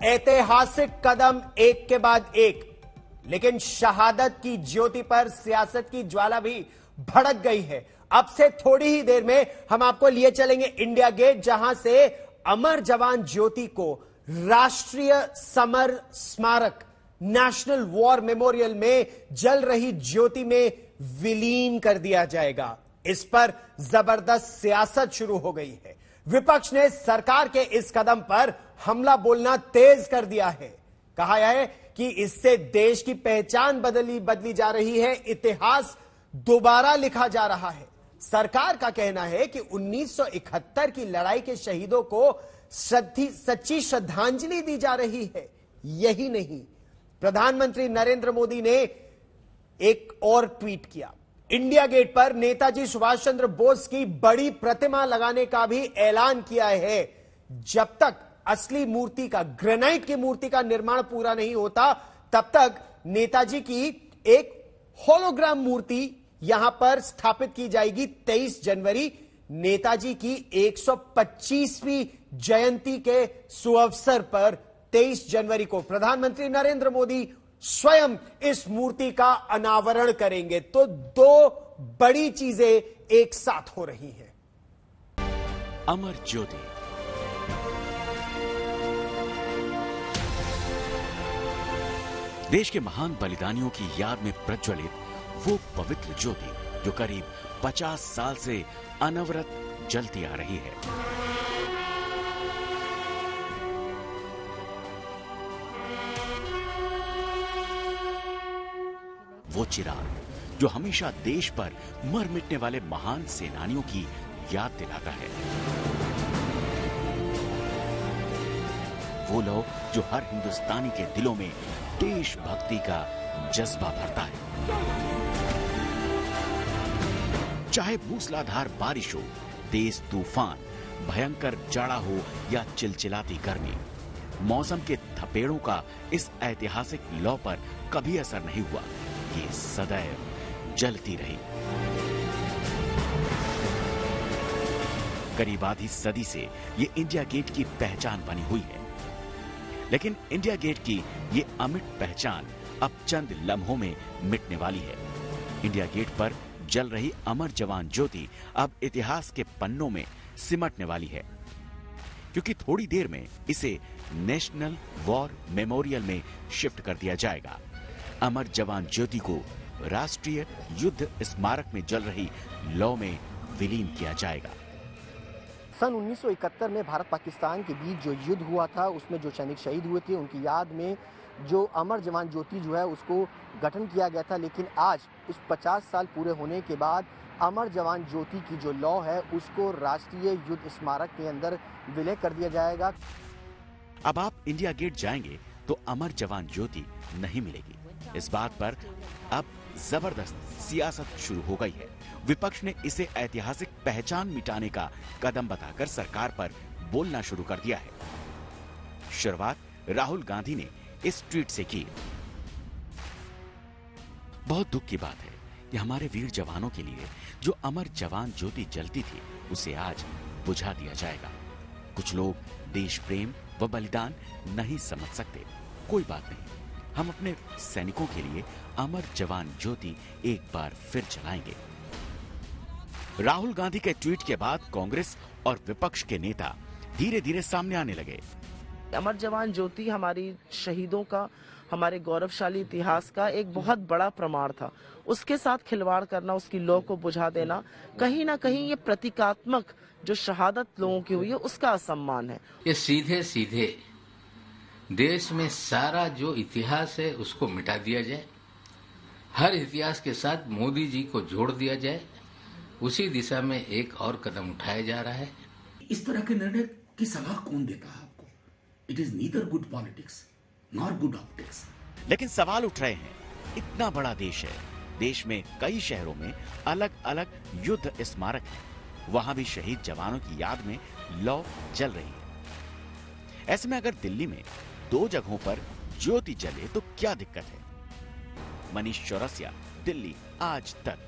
ऐतिहासिक कदम एक के बाद एक, लेकिन शहादत की ज्योति पर सियासत की ज्वाला भी भड़क गई है। अब से थोड़ी ही देर में हम आपको लिए चलेंगे इंडिया गेट, जहां से अमर जवान ज्योति को राष्ट्रीय समर स्मारक नेशनल वॉर मेमोरियल में जल रही ज्योति में विलीन कर दिया जाएगा। इस पर जबरदस्त सियासत शुरू हो गई है। विपक्ष ने सरकार के इस कदम पर हमला बोलना तेज कर दिया है। कहा है कि इससे देश की पहचान बदली जा रही है, इतिहास दोबारा लिखा जा रहा है। सरकार का कहना है कि 1971 की लड़ाई के शहीदों को सच्ची श्रद्धांजलि दी जा रही है। यही नहीं, प्रधानमंत्री नरेंद्र मोदी ने एक और ट्वीट किया। इंडिया गेट पर नेताजी सुभाष चंद्र बोस की बड़ी प्रतिमा लगाने का भी ऐलान किया है। जब तक असली मूर्ति का, ग्रेनाइट की मूर्ति का निर्माण पूरा नहीं होता, तब तक नेताजी की एक होलोग्राम मूर्ति यहां पर स्थापित की जाएगी। 23 जनवरी नेताजी की 125वीं जयंती के सुअवसर पर 23 जनवरी को प्रधानमंत्री नरेंद्र मोदी स्वयं इस मूर्ति का अनावरण करेंगे। तो दो बड़ी चीजें एक साथ हो रही हैं। अमर ज्योति, देश के महान बलिदानियों की याद में प्रज्वलित वो पवित्र ज्योति जो करीब 50 साल से अनवरत जलती आ रही है। वो चिराग जो हमेशा देश पर मर मिटने वाले महान सेनानियों की याद दिलाता है। वो लौ जो हर हिंदुस्तानी के दिलों में देशभक्ति का जज्बा भरता है। चाहे मूसलाधार बारिश हो, तेज तूफान, भयंकर जाड़ा हो या चिलचिलाती गर्मी, मौसम के थपेड़ों का इस ऐतिहासिक लौ पर कभी असर नहीं हुआ। ये सदैव जलती रही। करीब आधी सदी से ये इंडिया गेट की पहचान बनी हुई है। लेकिन इंडिया गेट की ये अमिट पहचान अब चंद लम्हों में मिटने वाली है। इंडिया गेट पर जल रही अमर जवान ज्योति अब इतिहास के पन्नों में सिमटने वाली है, क्योंकि थोड़ी देर में इसे नेशनल वॉर मेमोरियल में शिफ्ट कर दिया जाएगा। अमर जवान ज्योति को राष्ट्रीय युद्ध स्मारक में जल रही लौ में विलीन किया जाएगा। सन 1971 में भारत पाकिस्तान के बीच जो युद्ध हुआ था, उसमें जो सैनिक शहीद हुए थे, उनकी याद में जो अमर जवान ज्योति जो है उसको गठन किया गया था। लेकिन आज उस 50 साल पूरे होने के बाद अमर जवान ज्योति की जो लौ है उसको राष्ट्रीय युद्ध स्मारक के अंदर विलय कर दिया जाएगा। अब आप इंडिया गेट जाएंगे तो अमर जवान ज्योति नहीं मिलेगी। इस बात पर अब जबरदस्त सियासत शुरू हो गई है। विपक्ष ने इसे ऐतिहासिक पहचान मिटाने का कदम बताकर सरकार पर बोलना शुरू कर दिया है। शुरुआत राहुल गांधी ने इस ट्वीट से की। बहुत दुख की बात है कि हमारे वीर जवानों के लिए जो अमर जवान ज्योति जलती थी उसे आज बुझा दिया जाएगा। कुछ लोग देश प्रेम व बलिदान नहीं समझ सकते। कोई बात नहीं, हम अपने सैनिकों के लिए अमर जवान ज्योति एक बार फिर जलाएंगे। राहुल गांधी के ट्वीट के बाद कांग्रेस और विपक्ष के नेता धीरे धीरे सामने आने लगे। अमर जवान ज्योति हमारी शहीदों का, हमारे गौरवशाली इतिहास का एक बहुत बड़ा प्रमाण था। उसके साथ खिलवाड़ करना, उसकी लौ को बुझा देना, कहीं ना कहीं ये प्रतीकात्मक जो शहादत लोगों की हुई है उसका असम्मान है। ये सीधे सीधे देश में सारा जो इतिहास है उसको मिटा दिया जाए, हर इतिहास के साथ मोदी जी को जोड़ दिया जाए। उसी दिशा में एक और कदम उठाया जा रहा है। इस तरह के निर्णय की सलाह कौन देता है आपको? It is neither good politics nor good optics. लेकिन सवाल उठ रहे हैं, इतना बड़ा देश है, देश में कई शहरों में अलग अलग युद्ध स्मारक हैं, वहां भी शहीद जवानों की याद में लौ जल रही है। ऐसे में अगर दिल्ली में 2 जगहों पर ज्योति जले तो क्या दिक्कत है? मनीष चौरसिया, दिल्ली आज तक।